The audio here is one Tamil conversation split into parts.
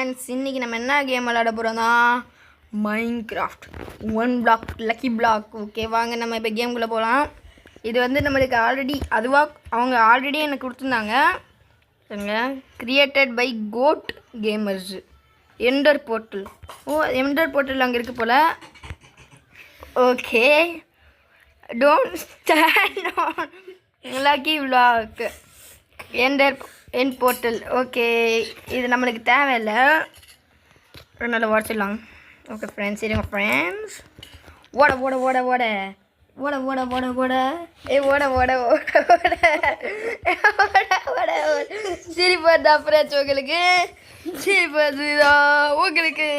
ஃப்ரெண்ட்ஸ், இன்றைக்கி நம்ம என்ன கேம் விளாட போகிறோம்னா Minecraft 1 block lucky block. Okay, வாங்க நம்ம இப்போ கேம்குள்ளே போகலாம். இது வந்து நம்மளுக்கு ஆல்ரெடி அவங்க ஆல்ரெடி எனக்கு கொடுத்துருந்தாங்க. சரிங்க, created by code gamers. Ender portal. Ender portal அங்கே இருக்குது போல். Okay, don't stand on lucky block என் போர்ட்டல். ஓகே, இது நம்மளுக்கு தேவையில்லை, அதனால் உடச்சிடலாம். ஓகே ஃப்ரெண்ட்ஸ், இருங்க ஃப்ரெண்ட்ஸ். ஓட ஓட ஓட ஓட ஓட ஓட ஓட ஓட ஏ ஓட ஓட ஓட ஓட ஓட ஓட சிரிப்பா ஃப்ரெண்ட்ஸ், உங்களுக்கு சிரிப்பா உங்களுக்கு.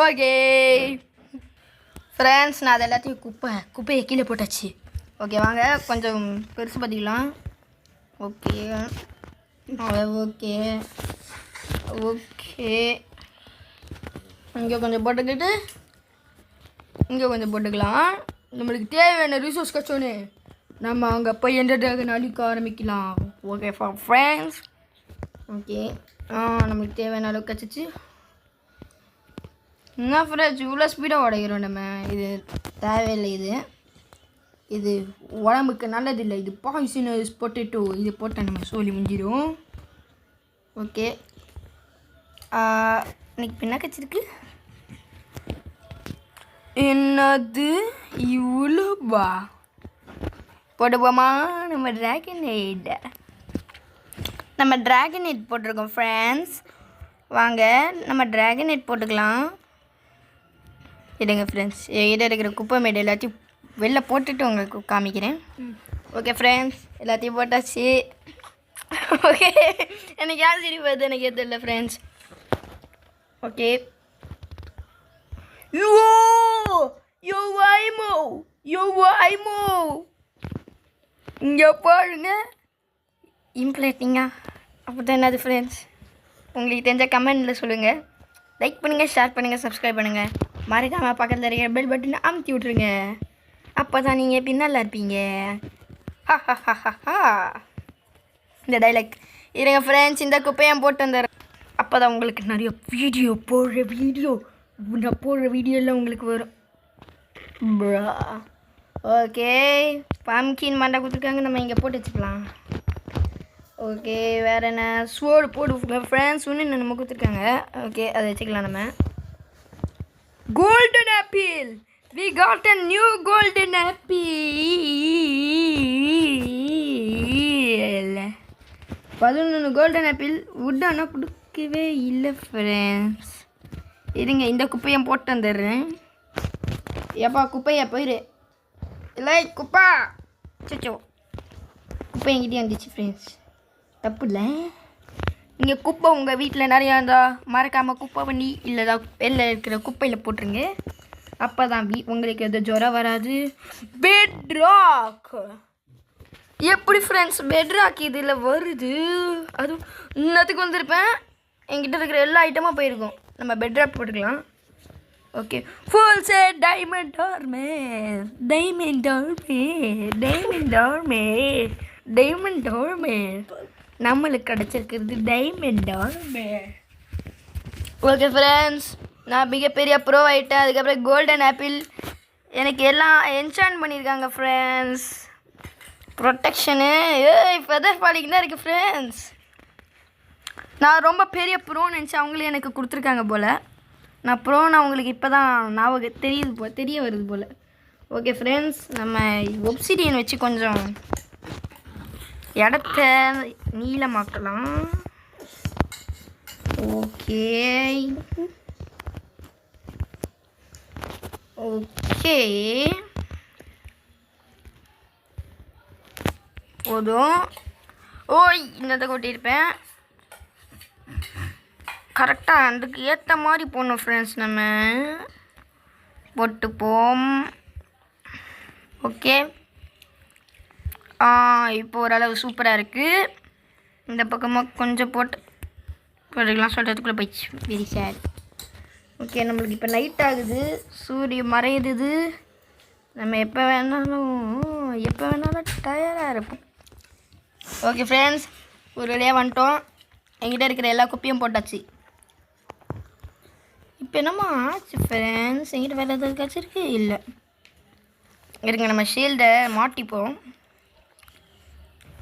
ஓகே ஃப்ரெண்ட்ஸ், நான் அதை எல்லாத்தையும் குப்பையை கீழே போட்டாச்சு. ஓகே, வாங்க கொஞ்சம் பெருசு பார்த்திக்கலாம். ஓகே ஓகே ஓகே, இங்கே கொஞ்சம் போட்டுக்கிட்டு இங்கே கொஞ்சம் போட்டுக்கலாம். நம்மளுக்கு தேவையான ரிசோர்ஸ் கச்சோன்னு நம்ம அங்கே போய் எந்த ட்ராகன் அழிக்க ஆரம்பிக்கலாம். Okay friends. ஓகே, நம்மளுக்கு தேவையான அளவுக்கு கச்சிச்சு. என்ன ஃப்ரெண்ட்ஸ், இவ்வளோ ஸ்பீடாக உடைக்கிறோம் நம்ம. இது தேவையில்லை, இது உடம்புக்கு நல்லதில்லை. இது பாய்சனஸ் பொட்டேட்டோ. இது போட்டால் நம்ம சொல்லி முடிஞ்சிடும். ஓகே, இன்னைக்கு பின்னா கச்சிருக்கு. என்னது இவ்வளோவா? போடுவோமா நம்ம ட்ராகன் ஹெட் போட்டிருக்கோம் ஃப்ரெண்ட்ஸ். வாங்க நம்ம ட்ராகன் ஹெட் போட்டுக்கலாம். எடுங்க ஃப்ரெண்ட்ஸ், இடம் இருக்கிற குப்பை மேடு எல்லாத்தையும் வெளில போட்டுட்டு உங்களுக்கு காமிக்கிறேன். ஓகே ஃப்ரெண்ட்ஸ், எல்லாத்தையும் போட்டாச்சு. ஓகே, எனக்கு யார் சரி வருது எனக்கு தெரியல ஃப்ரெண்ட்ஸ். ஓகே, இங்கே பாருங்க, இம்ப்ளேட்டிங்கா அப்போ தான் என்னது ஃப்ரெண்ட்ஸ். உங்களுக்கு தெரிஞ்ச கமெண்டில் சொல்லுங்கள். லைக் பண்ணுங்கள், ஷேர் பண்ணுங்கள், சப்ஸ்கிரைப் பண்ணுங்கள். மறக்காமல் பக்கத்தில் இருக்கிற பெல் பட்டனை அமுத்தி விட்ருங்க. அப்போ தான் நீங்கள் பின்னால் இருப்பீங்க. இந்த டைலாக் இருங்க ஃப்ரெண்ட்ஸ், இந்த குப்பையும் போட்டு வந்துடுறேன். அப்போ தான் உங்களுக்கு நிறைய நான் போடுற வீடியோலாம் உங்களுக்கு வரும். ஓகே, பம்கின் மண்டை கொடுத்துருக்காங்க, நம்ம இங்கே போட்டு வச்சுக்கலாம். ஓகே, வேறு என்ன ஸ்வோர்டு போடு ஃப்ரெண்ட்ஸ், ஒன்று நம்ம கொடுத்துருக்காங்க. ஓகே, அதை வச்சுக்கலாம். நம்ம golden apple. We got a new golden apple. 11 golden apple. Would ஆனால் கொடுக்கவே இல்லை ஃப்ரெண்ட்ஸ். இருங்க, இந்த குப்பையை போட்டு வந்துடுறேன். ஏப்பா குப்பையா போயிரு. இல்லை குப்பா சச்சோ, குப்பை என்கிட்டே வந்துச்சு ஃப்ரெண்ட்ஸ். தப்பு இல்லை. நீங்கள் குப்பை உங்கள் வீட்டில் நிறையா இருந்தால் மறக்காமல் குப்பை பண்ணி இல்லைதா வெளில இருக்கிற குப்பையில் போட்டுருங்க. அப்போ தான் உங்களுக்கு எது ஜுரம் வராது. பெட்ராக் எப்படி ஃப்ரெண்ட்ஸ் பெட்ராக் இதில் வருது? அதுவும் இன்னத்துக்கு வந்திருப்பேன். என்கிட்ட இருக்கிற எல்லா ஐட்டமும் போயிருக்கும். நம்ம பெட்ராக் போட்டுக்கலாம். ஓகே, ஃபுல் செட் டைமண்ட் ஆர்மே நம்மளுக்கு கிடச்சிருக்கிறது டைமண்ட் ஆர்மே. ஓகே ஃப்ரெண்ட்ஸ், நான் மிகப்பெரிய ப்ரோ ஆகிட்டேன். அதுக்கப்புறம் கோல்டன் ஆப்பிள் எனக்கு எல்லாம் என்சான் பண்ணியிருக்காங்க ஃப்ரெண்ட்ஸ். ப்ரொடெக்ஷனு ஃபெதர் ஃபாலிங் தான் இருக்குது ஃப்ரெண்ட்ஸ். நான் ரொம்ப பெரிய ப்ரோன்னு நினச்சி அவங்களே எனக்கு கொடுத்துருக்காங்க போல். நான் ப்ரோன்னு அவங்களுக்கு இப்போ தான் தெரிய வருது போல். ஓகே ஃப்ரெண்ட்ஸ், நம்ம ஒப்சிடியன் வச்சு கொஞ்சம் இடத்த நீளமாக்கலாம். ஓகே ஓகே போதும். இந்த கொட்டியிருப்பேன். கரெக்டாக அதுக்கு ஏற்ற மாதிரி போடணும் ஃப்ரெண்ட்ஸ். நம்ம போட்டுப்போம். ஓகே, இப்போ ஓரளவு சூப்பராக இருக்குது. இந்த பக்கமாக கொஞ்சம் போட்டுக்கலாம். சொல்கிறதுக்குள்ளே போயிடுச்சு. Very sad. ஓகே, நம்மளுக்கு இப்போ நைட் ஆகுது, சூரியன் மறையுது. நம்ம எப்போ வேணாலும் டயர்டாக இருப்போம். ஓகே ஃப்ரெண்ட்ஸ், ஒரு வழியாக வந்துட்டோம். என்கிட்ட இருக்கிற எல்லா குப்பையும் போட்டாச்சு. இப்போ என்னம்மா ஆச்சு ஃப்ரெண்ட்ஸ்? எங்கிட்ட வேறு ஏதாவது கிடச்சிருக்கு? இல்லை. இருங்க, நம்ம ஷீல்டை மாட்டிப்போம்.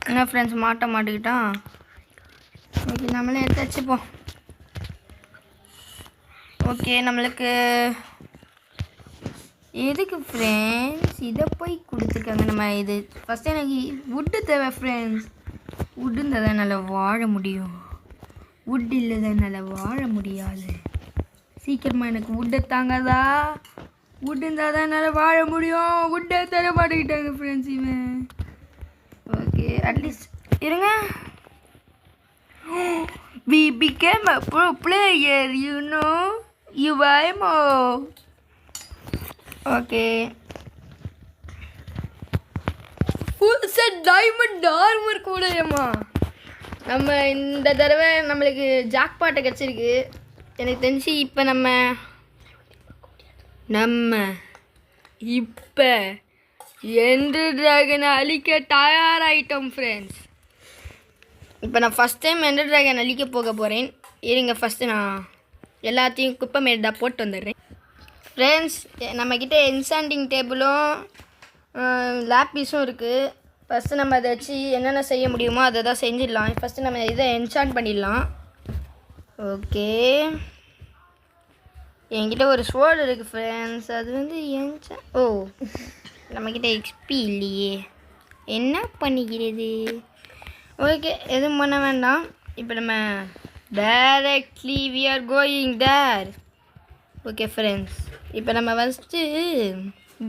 என்ன ஃப்ரெண்ட்ஸ், மாட்டிக்கிட்டான். ஓகே, நம்மளே எடுத்து வச்சுப்போம். ஓகே, நம்மளுக்கு எதுக்கு ஃப்ரெண்ட்ஸ் இதை போய் கொடுத்துருக்காங்க? நம்ம இது ஃபஸ்ட்டு எனக்கு வுட்டு தேவை ஃப்ரெண்ட்ஸ். வுட்டு இருந்தால் தான் நல்லா வாழ முடியும். வுட் இல்லை தான் நல்லா வாழ முடியாது. சீக்கிரமாக எனக்கு வுட்டை தாங்கதா. வுட் இருந்தால் தான் நல்லா வாழ முடியும். வுட்டை தர மாட்டேங்கிட்டாங்க ஃப்ரெண்ட்ஸ் இவன். ஓகே, அட்லீஸ்ட் இருங்க. We became a pro player, you know. You buy more. Okay. Full set diamond armor கூடயேம்மா. நம்ம இந்த தடவை நம்மளுக்கு ஜாக்பாட்டை கிடச்சிருக்கு. எனக்கு தெரிஞ்சு இப்போ நம்ம இப்போ எண்டர் டிராகனை அழிக்க தயாராகிட்டோம் ஃப்ரெண்ட்ஸ். இப்போ நான் ஃபஸ்ட் டைம் எண்டர் டிராகன் அழிக்க போக போகிறேன். இருங்க, ஃபஸ்ட்டு நான் எல்லாத்தையும் குப்பை மேடா போட்டு வந்துடுறேன் ஃப்ரெண்ட்ஸ். நம்மக்கிட்ட என்சாண்டிங் டேபிளும் லேப்பீஸும் இருக்குது. ஃபஸ்ட்டு நம்ம அதை வச்சு என்னென்ன செய்ய முடியுமோ அதை தான் செஞ்சிடலாம். ஃபஸ்ட்டு நம்ம இதை என்சாண்ட் பண்ணிடலாம். ஓகே, என்கிட்ட ஒரு ஸ்வோர்டு இருக்குது ஃப்ரெண்ட்ஸ். அது வந்து நம்மக்கிட்ட எக்ஸ்பி இல்லையே, என்ன பண்ணிக்கிறது? ஓகே, எதுவும் பண்ண வேண்டாம். இப்போ நம்ம directly we are going there. Okay friends, இப்போ நம்ம first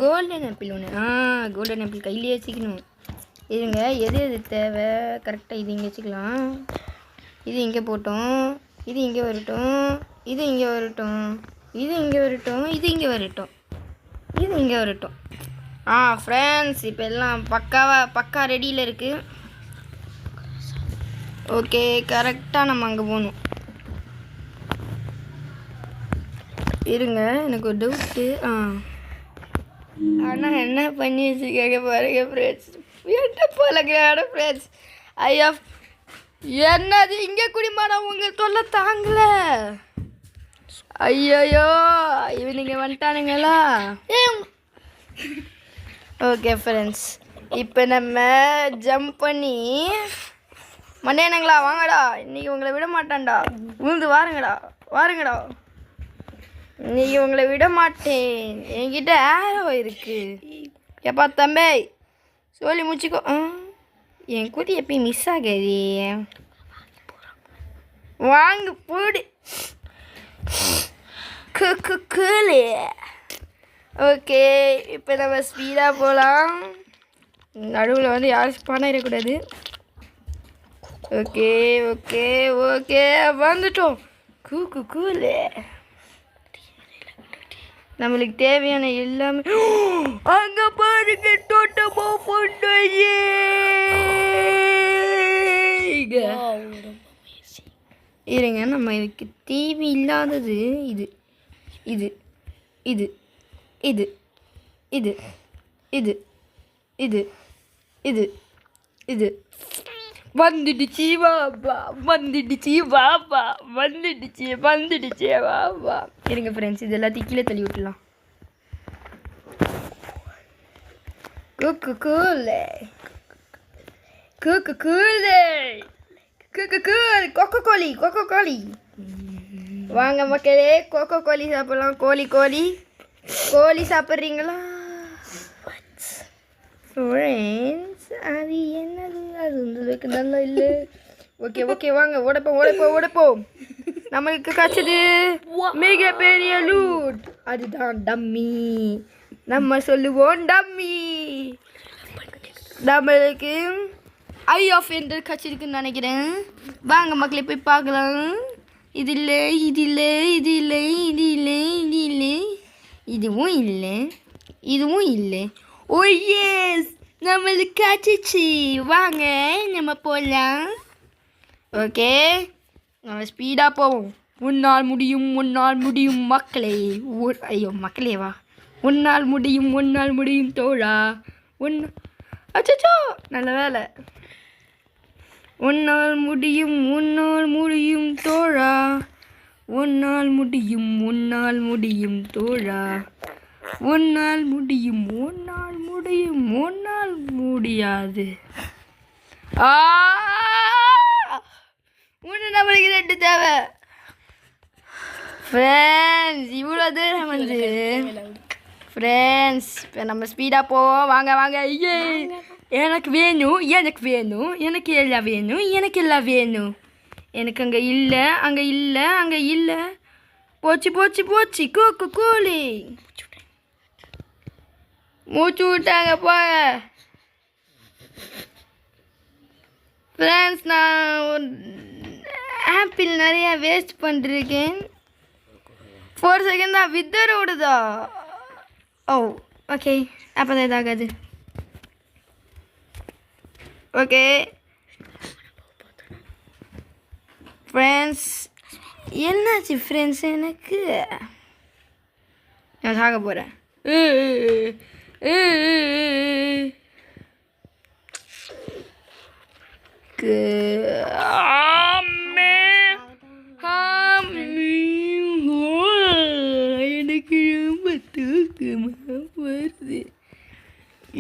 golden apple golden apple கையிலே வச்சுக்கணும். இதுங்க எது தேவை கரெக்டாக இது இங்கே வச்சுக்கலாம். இது இங்கே போட்டோம், இது இங்கே வரட்டும், இது இங்கே வரட்டும், இது இங்கே வரட்டும், இது இங்கே வரட்டும், இது இங்கே வரட்டும். ஃப்ரெண்ட்ஸ், இப்போ எல்லாம் பக்கா ரெடியில் இருக்குது. ஓகே, கரெக்டாக நம்ம அங்கே போகணும். இருங்க, எனக்கு ஒரு டவுட்டு. ஆனால் என்ன பண்ணி வச்சுருக்காங்க பாருங்க ஃப்ரெண்ட்ஸ். என்ன போலங்கிறாட ஃப்ரெண்ட்ஸ். ஐயா, என்னது இங்கே குடிமாடம் உங்கள் தொல்லை தாங்கல. ஐயோயோ, இவனுங்க வந்துட்டானுங்களா? ஓகே ஃப்ரெண்ட்ஸ், இப்போ நம்ம ஜம்ப் பண்ணி மண்டேனங்களா வாங்கடா, இன்றைக்கி உங்களை விட மாட்டான்டா. உழுந்து வாருங்கடா. இன்றைக்கி உங்களை விட மாட்டேன். என்கிட்ட ஆரோ இருக்குது. எப்பா தம்பி சொல்லி முடிச்சுக்கோ. என் கூட்டி எப்பயும் மிஸ் ஆகாது. வாங்க போடு கூலு. ஓகே, இப்போ நம்ம ஸ்பீடாக போகலாம். நடுவில் வந்து யாரும் ஸ்பான் ஆகிடக்கூடாது. ஓகே ஓகே ஓகே, வந்துட்டோம். கூலு. நம்மளுக்கு தேவையான எல்லாமே அங்கே பாருங்க, தோட்டமோ பொண்ணையே. இருங்க, நம்ம இதுக்கு தேவை இல்லாதது இது இது இது இது இது இது இது இது இது வந்துடுச்சு வாப்பா, வந்துடுச்சு வாப்பா, வந்துடுச்சு வாப்பா. இருங்க ஃப்ரெண்ட்ஸ், இது எல்லாத்தையும் கீழே தள்ளி விட்டுலாம். கோலி. வாங்க மக்களே, கோலி சாப்பிடலாம். கோலி சாப்பிட்றீங்களா ஃப்ரெண்ட்ஸ்? அது என்னது? அது உங்களுக்கு நல்லா இல்லை. ஓகே வாங்க, ஓடப்போம். நம்மளுக்கு காய்ச்சது மிகப்பெரிய லூட். அதுதான் டம்மி. நம்ம சொல்லுவோம் டம்மி. நம்மளுக்கு ஐ ஆஃப் என்டர் காய்ச்சிருக்குன்னு நினைக்கிறேன். வாங்க மக்களே போய் பார்க்கலாம். இது இல்லை, இதுவும் இல்லை. ஓ எஸ், நம்மளுக்கு காய்ச்சிச்சு. வாங்க நம்ம போகலாம். ஓகே, நம்ம ஸ்பீடாக போவோம். உன்னால் முடியும் மக்களே. மக்களேவா? உன்னால் முடியும் தோழா. அச்சோ, நல்ல வேலை. உன்னால் முடியும் தோழா. உன்னால் முடியும் உன்னால் முடியும் தோழா, உன்னால் முடியும் உன்னால் முடியும் உன்னால் முடியாது. ஒன்று நம்மளுக்கு 2 தேவை ஃப்ரெண்ட்ஸ். இவ்வளோ தூரம் வந்து ஃப்ரெண்ட்ஸ் இப்போ நம்ம ஸ்பீடாக போவோம். வாங்க வாங்க. ஐயே எனக்கு வேணும் எனக்கு வேணும் எனக்கு எல்லாம் வேணும் எனக்கு எல்லாம் வேணும். எனக்கு அங்கே இல்லை அங்கே இல்லை அங்கே இல்லை. போச்சு போச்சு போச்சு. கோக்கு கோலி மூச்சு விட்டாங்க போங்க ஃப்ரெண்ட்ஸ். நான் ஆப்பிள் நிறையா வேஸ்ட் பண்ணிருக்கேன். 4 செகண்ட் தான் வித்தர் ஓடுதா? ஓ ஓகே, அப்போ தான் இதாகாது. ஓகே ஃப்ரெண்ட்ஸ், என்னாச்சு ஃப்ரெண்ட்ஸ்? எனக்கு நான் சாக போகிறேன். எனக்கு ரொம்ப தூக்கமாக வருது.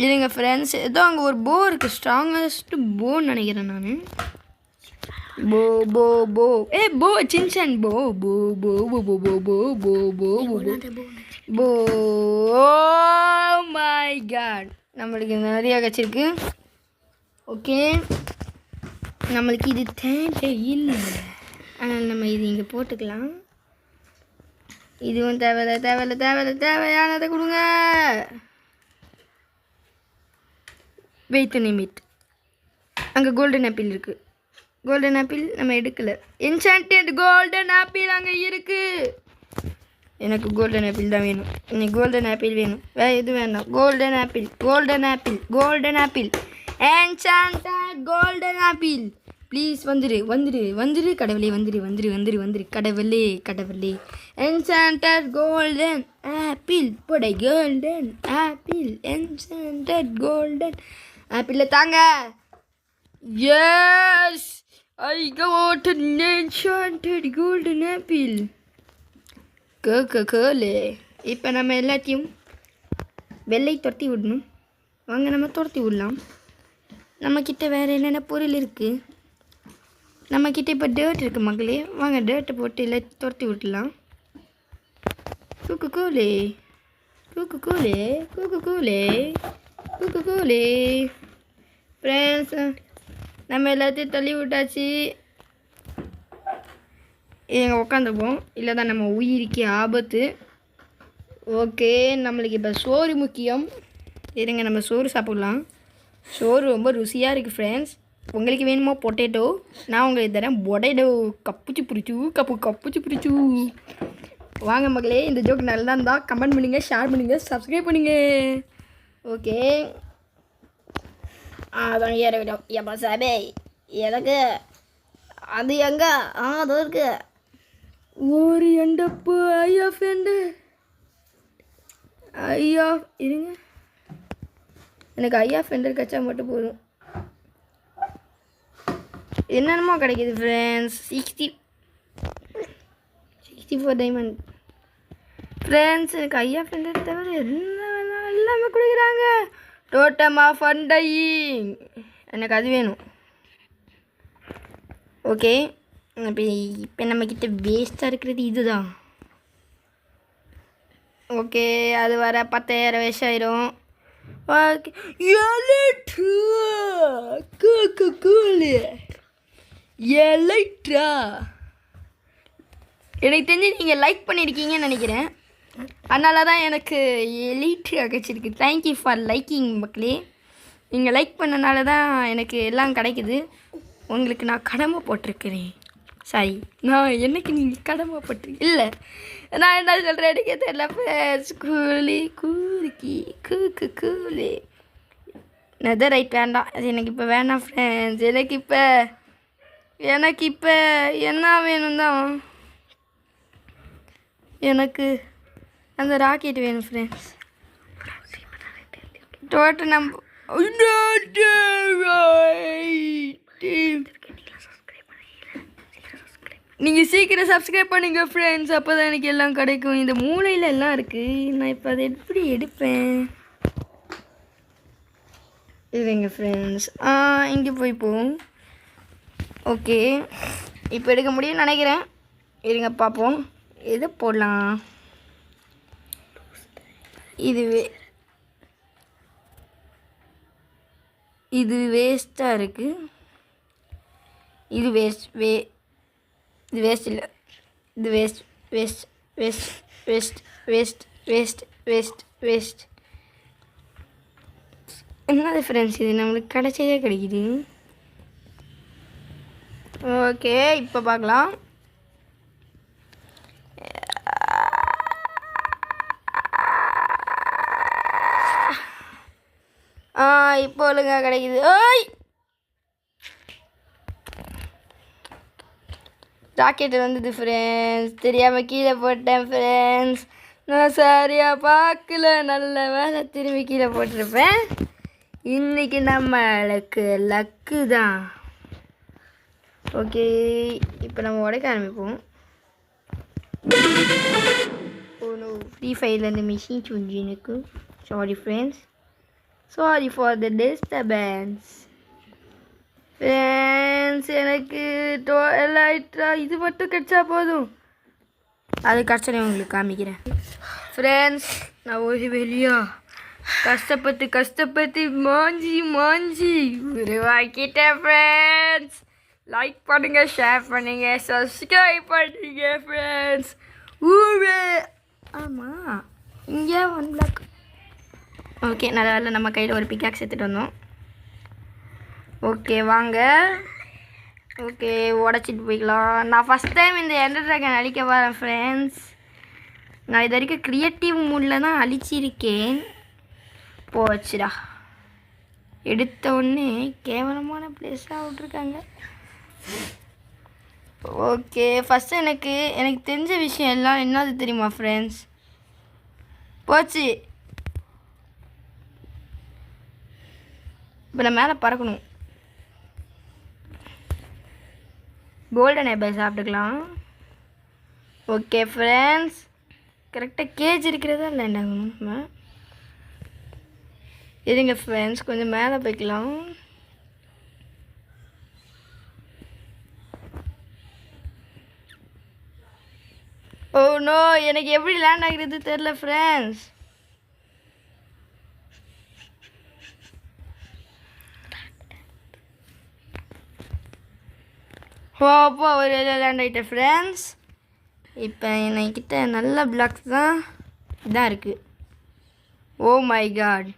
இல்லைங்க ஃப்ரெண்ட்ஸ், ஏதோ அங்கே ஒரு போ இருக்குது, ஸ்ட்ராங்கஸ்ட் போன்னு நினைக்கிறேன் நான். போ போ போ போ சின்சன் போ போ போ போ போ போ போ போ போ போ போ. மை காட், நம்மளுக்கு நிறையா கிடச்சிருக்கு. ஓகே, நம்மளுக்கு இது தேவை இல்லை, அதனால் நம்ம இது இங்கே போட்டுக்கலாம். இதுவும் தேவையில்லை தேவையில்லை தேவையில்லை, தேவையானதை கொடுங்க. வெயிட் நிமிட். அங்கே கோல்டன் ஆப்பிள் இருக்குது. கோல்டன் ஆப்பிள் நம்ம எடுக்கலை. என்சாண்டட் கோல்டன் ஆப்பிள் அங்கே இருக்குது. எனக்கு கோல்டன் ஆப்பிள் தான் வேணும். எனக்கு கோல்டன் ஆப்பிள் வேணும், வேறு எது வேண்டாம். Golden apple golden apple golden apple enchanted golden apple. Please வந்துடு வந்துடு வந்துடு கடவுளே, வந்துடு வந்துடு வந்துடு வந்துடு கடவுளே கடவுளே. என்சாண்டட் கோல்டன் ஆப்பிள் போட. கோல்டன் ஆப்பிள் என்சாண்டட் கோல்டன் ஆப்பிளில் தாங்க. Yes, I got an enchanted golden apple. கோலே. இப்போ நம்ம எல்லாத்தையும் வெள்ளை துரத்தி விடணும். வாங்க நம்ம துரத்தி விடலாம். நம்மக்கிட்ட வேறு என்னென்ன பொருள் இருக்குது? நம்மக்கிட்ட இப்போ டேர்ட் இருக்குது மக்களே. வாங்க டேர்ட்டை போட்டு எல்லாம் துரத்தி விட்டுலாம். கோலே கோலே கோலே கோலே. ஃப்ரெண்ட்ஸ், நம்ம எல்லாத்தையும் தள்ளி விட்டாச்சு. எங்கே உட்காந்துப்போம், இல்லை தான் நம்ம உயிருக்கு ஆபத்து. ஓகே, நம்மளுக்கு இப்போ சோறு முக்கியம். இருங்க நம்ம சோறு சாப்பிட்லாம். சோறு ரொம்ப ருசியாக இருக்குது ஃப்ரெண்ட்ஸ். உங்களுக்கு வேணுமோ பொட்டேட்டோ, நான் உங்களுக்கு தரேன் பொட்டேட்டோ. கப்புச்சு பிடிச்சு கப்புச்சு பிடிச்சு. வாங்க மக்களே, இந்த ஜோக் நல்லா இருந்தால் கமெண்ட் பண்ணுங்கள், ஷேர் பண்ணுங்கள், சப்ஸ்கிரைப் பண்ணுங்கள். ஓகே, அதான் ஏற விடும். எப்போ சாபே எனக்கு அது எங்கே? அது இருக்கு ஒரு எண்டப்பு. ஐயா ஃப்ரெண்டு ஐயா இருங்க, எனக்கு ஐயா ஃப்ரெண்டு கச்சா மட்டும் போதும். என்னென்னமோ கிடைக்கிது ஃப்ரெண்ட்ஸ். 64 diamond friends. எனக்கு ஐயா ஃப்ரெண்டு தவிர எல்லாமே கொடுக்குறாங்க. டோட்டம் ஆஃப் அண்டையிங், எனக்கு அது வேணும். ஓகே, இப்போ நம்மக்கிட்ட வேஸ்ட்டாக இருக்கிறது இதுதான். ஓகே, அது வர 10,000 வேஸ்ட் ஆயிரும். ஓகே, எலைட்ரா எனக்கு தெரிஞ்சு நீங்கள் லைக் பண்ணியிருக்கீங்கன்னு நினைக்கிறேன். அதனால தான் எனக்கு எலிட்ரா கிடச்சிருக்கு. தேங்க்யூ ஃபார் லைக்கிங் மக்களே. நீங்கள் லைக் பண்ணனால தான் எனக்கு எல்லாம் கிடைக்குது. உங்களுக்கு நான் கடமை போட்டிருக்கிறேன். சாரி, நான் எனக்கு நீங்கள் கடமைப்பட்டு இல்லை, நான் என்ன சொல்கிறேன் எனக்கே தெரியல ஃப்ரெண்ட்ஸ். கூலி கூலிக்கி கூக்கு கூலி நெதர் ரைட் வேண்டாம், அது எனக்கு இப்போ வேணாம் ஃப்ரெண்ட்ஸ். எனக்கு இப்போ என்ன வேணும் தான், எனக்கு அந்த ராக்கெட் வேணும் ஃப்ரெண்ட்ஸ். டோட்டல் நம்ம நீங்கள் சீக்கிரம் சப்ஸ்கிரைப் பண்ணுங்க ஃப்ரெண்ட்ஸ், அப்போ தான் எனக்கு எல்லாம் கிடைக்கும். இந்த மூலையில் எல்லாம் இருக்குது. நான் இப்போ அதை எப்படி எடுப்பேன்? இல்லைங்க ஃப்ரெண்ட்ஸ், இங்கே போய்ப்போம். ஓகே, இப்போ எடுக்க முடியும்னு நினைக்கிறேன். இருங்க பார்ப்போம். எது போடலாம்? இது வேஸ்ட்டாக இருக்குது. இது வேஸ்ட் இல்லை. இது வேஸ்ட். என்னது ஃப்ரெண்ட்ஸ், இது நம்மளுக்கு கிடைச்சதே கிடைக்குது. ஓகே, இப்போ பார்க்கலாம். இப்போ ஒழுங்காக கிடைக்குது. ஓய், ராக்கெட் வந்தது ஃப்ரெண்ட்ஸ். தெரியாமல் கீழே போட்டேன் ஃப்ரெண்ட்ஸ். நான் சரியாக பார்க்கல. நல்ல வேலை, திரும்பி கீழே போட்டிருப்பேன். இன்றைக்கி நம்மளுக்கு லக்கு தான். ஓகே, இப்போ நம்ம உடைக்க ஆரம்பிப்போம். ஃப்ரீ ஃபயர்லேருந்து மிஷின் சுஞ்சி எனக்கு. Sorry friends, sorry for the disturbance friends. எனக்கு இது மட்டும் கிடச்சா போதும். அது கிடச்சனே உங்களுக்கு காமிக்கிறேன் ஃப்ரெண்ட்ஸ். நான் ஒரு வெளியா கஷ்டப்பட்டு மாஞ்சி உருவாக்கிட்டேன் ஃப்ரெண்ட்ஸ். லைக் பண்ணுங்கள், ஷேர் பண்ணுங்கள், சப்ஸ்கிரைப் பண்ணுங்க ஃப்ரெண்ட்ஸ். ஆமாம், இங்கே 1 பிளாக். ஓகே, நல்ல வேலை நம்ம கையில் ஒரு பிக்காக்ஸ் எடுத்துகிட்டு வந்தோம். ஓகே வாங்க. ஓகே, உடச்சிட்டு போய்க்கலாம். நான் ஃபஸ்ட் டைம் இந்த எண்டர் ட்ராகன் அழிக்க வரேன் ஃப்ரெண்ட்ஸ். நான் இது வரைக்கும் க்ரியேட்டிவ் மூடில் தான் அழிச்சிருக்கேன். போச்சுடா, எடுத்த உடனே கேவலமான பிளேஸாக விட்ருக்காங்க. ஓகே, ஃபஸ்ட்டு எனக்கு தெரிஞ்ச விஷயம் எல்லாம் என்னது தெரியுமா ஃப்ரெண்ட்ஸ்? போச்சு. இப்போ நான் மேலே பறக்கணும். கோல்டன் ஆப்பிள் சாப்பிட்டுக்கலாம். ஓகே ஃப்ரெண்ட்ஸ், கரெக்டாக கேஜ் இருக்கிறதா லேண்ட் ஆகணும். நம்ம இருங்க ஃப்ரெண்ட்ஸ், கொஞ்சம் மேலே போய்க்கலாம். ஓ நோ, எனக்கு எப்படி லேண்ட் ஆகிறது தெரில ஃப்ரெண்ட்ஸ். அப்போ ஒரு லேண்ட் ஆகிட்டேன் ஃப்ரெண்ட்ஸ். இப்போ என்கிட்ட நல்ல பிளாக்ஸ் தான் இதான் இருக்குது. Oh my God.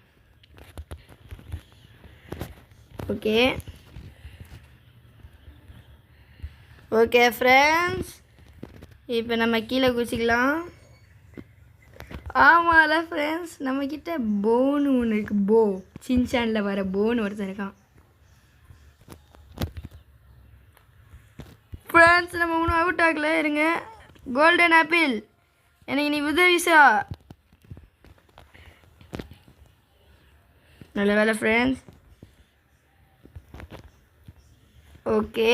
Okay friends, இப்போ நம்ம கீழே குதிச்சிக்கலாம். ஆமாம்ல ஃப்ரெண்ட்ஸ், நம்மக்கிட்ட போன்னு ஒன்று இருக்குது. சின்சானில் வர போன்னு ஒருத்தன் இருக்கான் ஃப்ரெண்ட்ஸ். நம்ம ஒன்றும் அவுட் ஆகலை. இருங்க, கோல்டன் ஆப்பிள் எனக்கு நீ உதவிசா. நல்ல வேலை ஃப்ரெண்ட்ஸ். ஓகே,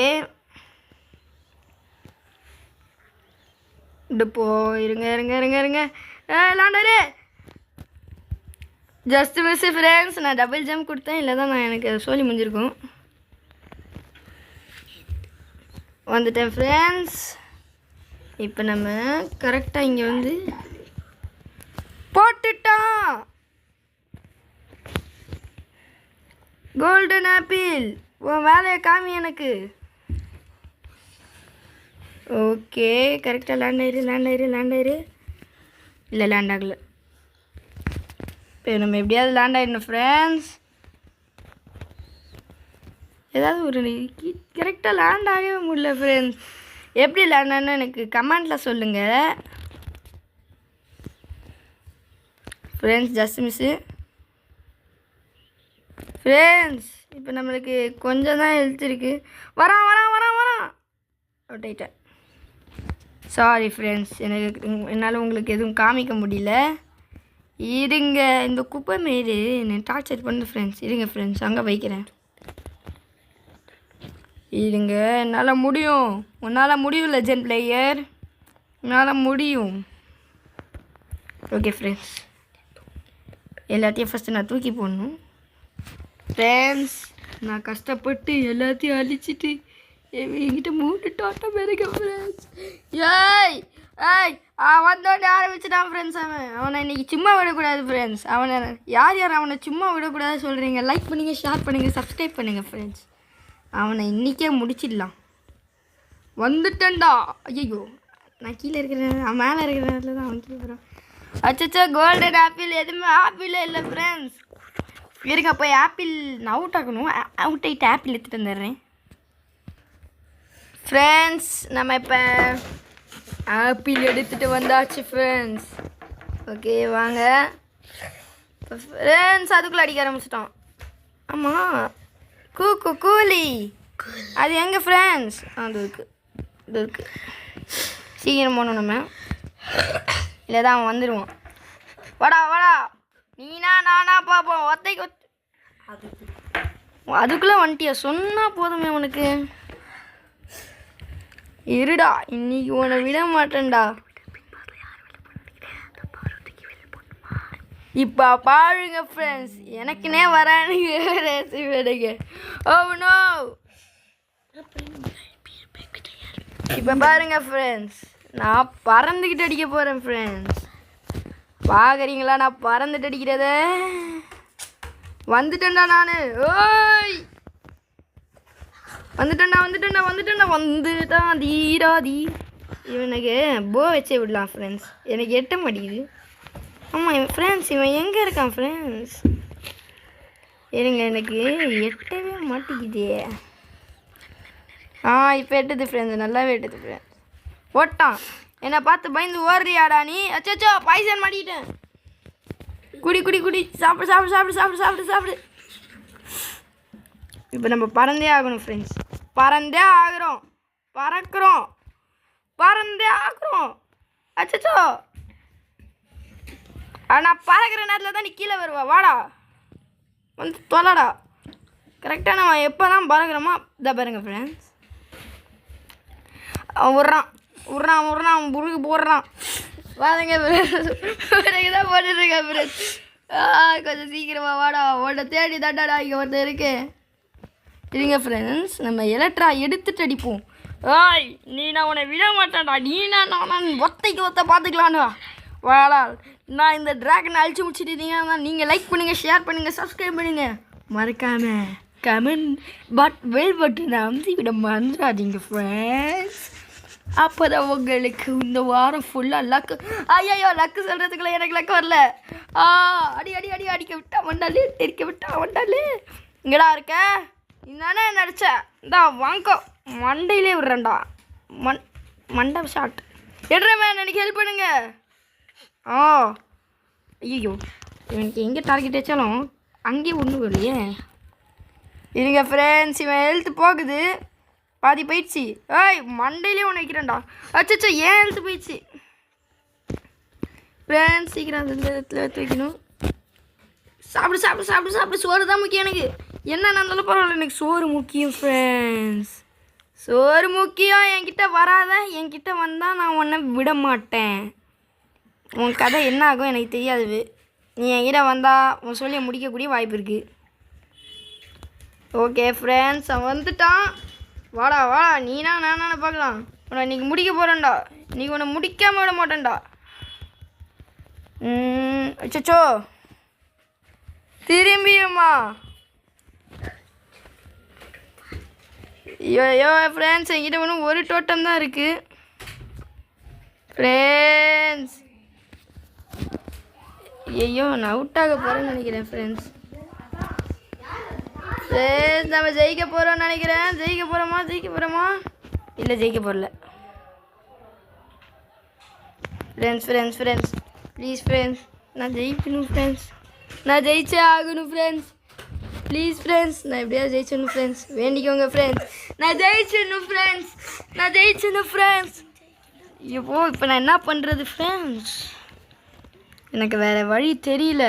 இப்போ இருங்க லாண்டரே. Just miss friends. நான் டபுள் ஜம்ப் கொடுத்தேன், இல்லை தான் எனக்கு சொல்லி முடிஞ்சிருக்கும். வந்துட்டேன் ஃப்ரெண்ட்ஸ். இப்போ நம்ம கரெக்டாக இங்கே வந்து போட்டுட்டான் கோல்டன் ஆப்பிள். உன் வேலையை காமி எனக்கு. ஓகே, கரெக்டாக லேண்ட் ஆயிரு. இல்லை, லேண்ட் ஆகலை. இப்போ நம்ம எப்படியாவது லேண்ட் ஆகிடணும் ஃப்ரெண்ட்ஸ். ஏதாவது ஒரு கரெக்டாக லேண்ட் ஆகவே முடியல ஃப்ரெண்ட்ஸ். எப்படி லேண்ட் ஆகணும்னு எனக்கு கமெண்டில் சொல்லுங்கள் ஃப்ரெண்ட்ஸ். Just miss friends. இப்போ நம்மளுக்கு கொஞ்சம் தான் ஹெல்த் இருக்குது. வரான் அவுட் ஆகிட்டேன். சாரி ஃப்ரெண்ட்ஸ், என்னால் உங்களுக்கு எதுவும் காமிக்க முடியல. இருங்க, இந்த குப்பை மாரி என்னை டார்ச்சர் பண்ணு ஃப்ரெண்ட்ஸ். இருங்க ஃப்ரெண்ட்ஸ், அங்கே வைக்கிறேன். இருங்க, என்னால் முடியும். உன்னால் முடியும் லெஜண்ட் பிளேயர், என்னால் முடியும். ஓகே ஃப்ரெண்ட்ஸ், எல்லாத்தையும் ஃபஸ்ட்டு நான் தூக்கி போடணும். ஃப்ரெண்ட்ஸ், நான் கஷ்டப்பட்டு எல்லாத்தையும் அழிச்சிட்டு என்கிட்ட 3 டோட்டம் இருக்கு ஃப்ரெண்ட்ஸ். ஏய் ஏய் வந்தோடனே ஆரம்பிச்சிட்டான் ஃப்ரெண்ட்ஸ். அவனை இன்னைக்கு சும்மா விடக்கூடாது ஃப்ரெண்ட்ஸ். அவனை யார் அவனை சும்மா விடக்கூடாது சொல்கிறீங்க? லைக் பண்ணுங்கள், ஷேர் பண்ணுங்கள், சப்ஸ்கிரைப் பண்ணுங்கள் ஃப்ரெண்ட்ஸ். அவனை இன்றைக்கே முடிச்சிடலாம். வந்துட்டேன்டா. ஐயோ, நான் கீழே இருக்கிற மேலே இருக்கிற நேரத்தில் தான் அவன் கீழே போகிறான். அச்சச்சோ, கோல்டன் ஆப்பிள் எதுவுமே ஆப்பிளே இல்லை ஃப்ரெண்ட்ஸ். இருங்க, போய் ஆப்பிள் நான் அவுட் ஆகணும். அவுட் ஆகிட்டு ஆப்பிள் எடுத்துகிட்டு வந்துடுறேன் ஃப்ரெண்ட்ஸ். நம்ம இப்போ ஆப்பிள் எடுத்துகிட்டு வந்தாச்சு ஃப்ரெண்ட்ஸ். ஓகே வாங்க ஃப்ரெண்ட்ஸ். அதுக்குள்ளே அடிக்க ஆரம்பிச்சிட்டோம். ஆமாம், கூலி அது எங்கே ஃப்ரெண்ட்ஸ்? அது இருக்கு சீக்கிரம் போகணும் நம்ம, இல்லை தான் அவன் வந்துடுவான். வாடா நீனா நானா பார்ப்போம். ஒத்தைக்கு அதுக்குள்ளே வந்துட்டியா? சொன்னால் போதுமே உனக்கு. இருடா, இன்னைக்கு உன்னை விட மாட்டேன்டா. இப்போ பாருங்க ஃப்ரெண்ட்ஸ், எனக்குனே வரானுங்க. ஓ நோ, இப்போ பாருங்க ஃப்ரெண்ட்ஸ், நான் பறந்துக்கிட்டு அடிக்க போகிறேன் ஃப்ரெண்ட்ஸ். பார்க்குறீங்களா நான் பறந்துட்டு அடிக்கிறத? வந்துட்டேன்டா நான். ஓய், வந்துட்டான் தீராதி. இவனுக்கு போ வச்சே விடலாம் ஃப்ரெண்ட்ஸ். எனக்கு எட்ட மாட்டேங்குது. ஆமாம் ஃப்ரெண்ட்ஸ், இவன் எங்கே இருக்கான் ஃப்ரெண்ட்ஸ்? இருங்க, எனக்கு எட்டவே மாட்டேங்குதே. இப்போ எட்டுது ஃப்ரெண்ட்ஸ், நல்லாவே எட்டுது ஃப்ரெண்ட்ஸ். ஓட்டான், என்னை பார்த்து பயந்து ஓடுறியாடா நீ? அச்சோ, பாய்சன் மாட்டிக்கிட்டேன். குடி சாப்பிடு. இப்போ நம்ம பறந்தே ஆகணும் ஃப்ரெண்ட்ஸ். பறந்தே ஆகிறோம். அச்சோ, நான் பறக்கிற நேரத்தில் தான் நீ கீழே வருவா. வாடா வந்து தொலைடா. கரெக்டாக நம்ம எப்போ தான் பறக்கிறோமோ இதை பாருங்க ஃப்ரெண்ட்ஸ். அவன் விட்றான் முருகு போடுறான். வாங்க தான் போட்டுருக்கேன் ஃப்ரெண்ட்ஸ். கொஞ்சம் சீக்கிரமா வாடா. உன்னை தேடி தாண்டாடா இங்கே ஒருத்தர் இருக்கு. இருங்க ஃப்ரெண்ட்ஸ், நம்ம எலக்ட்ரா எடுத்துட்டு அடிப்போம். நான் உன்னை விட மாட்டேன்டா. நான் ஒத்த பார்த்துக்கலான்னு வாடா. நான் இந்த ட்ராகனை அழிச்சு முடிச்சுட்டீங்கன்னா நீங்கள் லைக் பண்ணுங்கள், ஷேர் பண்ணுங்கள், சப்ஸ்கிரைப் பண்ணுங்கள். மறக்காம கமெண்ட் பெல் பட்டனை அமுத்தி விட மறந்துடாதீங்க ஃப்ரெண்ட்ஸ். அப்போ தான் உங்களுக்கு இந்த வாரம் ஃபுல்லாக லக்கு. ஐயோ, லக்கு சொல்கிறதுக்குள்ள எனக்கு லக்கு வரல. அடி அடிக்க விட்டா வண்டாலே, தெரிக்க விட்டா வண்டாலே. இங்கடா இருக்க இந்தானே நடிச்ச. இந்தா வாங்க, மண்டையிலே விடுறேன்டா. மண்டை ஷாட் எடுறமே, எனக்கு ஹெல்ப் பண்ணுங்க. ஐயோ, இவனுக்கு எங்கே டார்கெட் வச்சாலும் அங்கேயே ஒன்றும் இல்லையே. இருங்க ஃப்ரெண்ட்ஸ், இவன் ஹெல்த்து போகுது, பாதி போயிடுச்சு. மண்டையிலே ஒன்று வைக்கிறேன்டா. அச்சோ, ஏன் ஹெல்த்து போயிடுச்சு ஃப்ரெண்ட்ஸ். சீக்கிரம் அந்த இடத்துல எடுத்து வைக்கணும். சாப்பிடு. சோறு தான் முக்கியம் எனக்கு. என்ன இருந்தாலும் பரவாயில்ல, எனக்கு சோறு முக்கியம் ஃப்ரெண்ட்ஸ். சோறு முக்கியம். என்கிட்ட வராத, என்கிட்ட வந்தால் நான் உன்னை விட மாட்டேன். உன் கதை என்ன ஆகும் எனக்கு தெரியாது. நீ என்கிட்ட வந்தால் உன் சொல்லி முடிக்கக்கூடிய வாய்ப்பு இருக்குது. ஓகே ஃப்ரெண்ட்ஸ், அவன் வந்துட்டான். வாடா நீனா நானே பார்க்கலாம். உன்னை இன்றைக்கி முடிக்க போகிறேன்டா. இன்றைக்கி உன்னை முடிக்காமல் விட மாட்டேன்டா. அச்சோ, திரும்பியுமா? ஐயோ ஃப்ரெண்ட்ஸ், என்கிட்ட ஒன்றும் ஒரு டோட்டம் தான் இருக்குது ஃப்ரெண்ட்ஸ். ஐயோ, நான் அவுட் ஆக போகிறேன்னு நினைக்கிறேன் ஃப்ரெண்ட்ஸ். நம்ம ஜெயிக்க போகிறோம்னு நினைக்கிறேன். ஜெயிக்க போகிறோமா? இல்லை, ஜெயிக்க போகல ஃப்ரெண்ட்ஸ். ப்ளீஸ் ஃப்ரெண்ட்ஸ், நான் ஜெயிக்கணும் ஃப்ரெண்ட்ஸ். நான் ஜெயிச்சே ஆகணும் ஃப்ரெண்ட்ஸ். ப்ளீஸ் ஃப்ரெண்ட்ஸ், நான் எப்படியாவது ஜெயிச்சிடணும் ஃப்ரெண்ட்ஸ். வேண்டிக்கோங்க ஃப்ரெண்ட்ஸ். நான் ஜெயிச்சிடணும் ஃப்ரெண்ட்ஸ். இப்போ நான் என்ன பண்ணுறது ஃப்ரெண்ட்ஸ்? எனக்கு வேறு வழி தெரியல.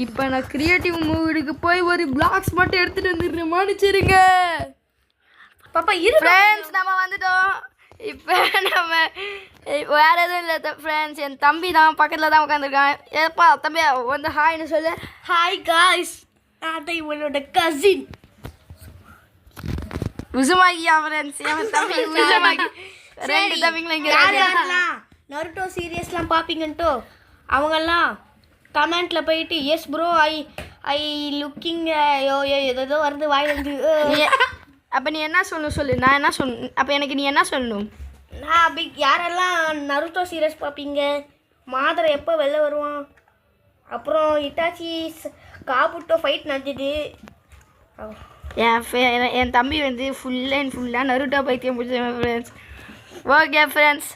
இப்போ நான் க்ரியேட்டிவ் மூவிக்கு போய் ஒரு பிளாக்ஸ் மட்டும் எடுத்துகிட்டு வந்துடுறேன். மன்னிச்சிருங்க. பாப்பா இரு ஃப்ரெண்ட்ஸ் நம்ம வந்துட்டோம். இப்போ நம்ம வேற எதுவும் இல்லை ஃப்ரெண்ட்ஸ், என் தம்பி தான் பக்கத்தில் தான் உட்காந்துருக்கான். ஏப்பா தம்பி வந்து ஹாய்னு சொல்லு. ஹாய் காய்ஸ், நான் இவனோட கசின் உசுமாகியா ஃப்ரெண்ட்ஸ், என் தம்பி உசுமாகி. ரெண்டு தம்பிங்களும் இங்கே நருட்டோ சீரியஸ்லாம் பார்ப்பீங்கன்ட்டோ அவங்கெல்லாம் கமெண்ட்டில் போயிட்டு எஸ் ப்ரோ ஐ லுக்கிங் ஏதோ வருது வாயிலிருந்து. அப்போ நீ என்ன சொல்லணும் சொல்லு, நான் என்ன சொல்லணும். அப்போ எனக்கு நீ என்ன சொல்லணும்? நான் அப்படி யாரெல்லாம் நருட்டோ சீரியஸ் பார்ப்பீங்க, மாதரை எப்போ வெளில வருவான், அப்புறம் இட்டாச்சி காபுட்டோ ஃபைட் நடந்தது. என் தம்பி வந்து ஃபுல்லாக நருட்டோ பைத்தியம் பிடிச்ச ஃப்ரெண்ட்ஸ். ஓகே ஃப்ரெண்ட்ஸ்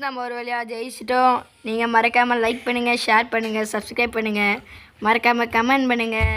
நம்ம ஒரு வழியாக ஜெயிச்சிட்டோம். நீங்கள் மறக்காமல் லைக் பண்ணுங்கள், ஷேர் பண்ணுங்கள், சப்ஸ்கிரைப் பண்ணுங்கள், மறக்காமல் கமெண்ட் பண்ணுங்கள்.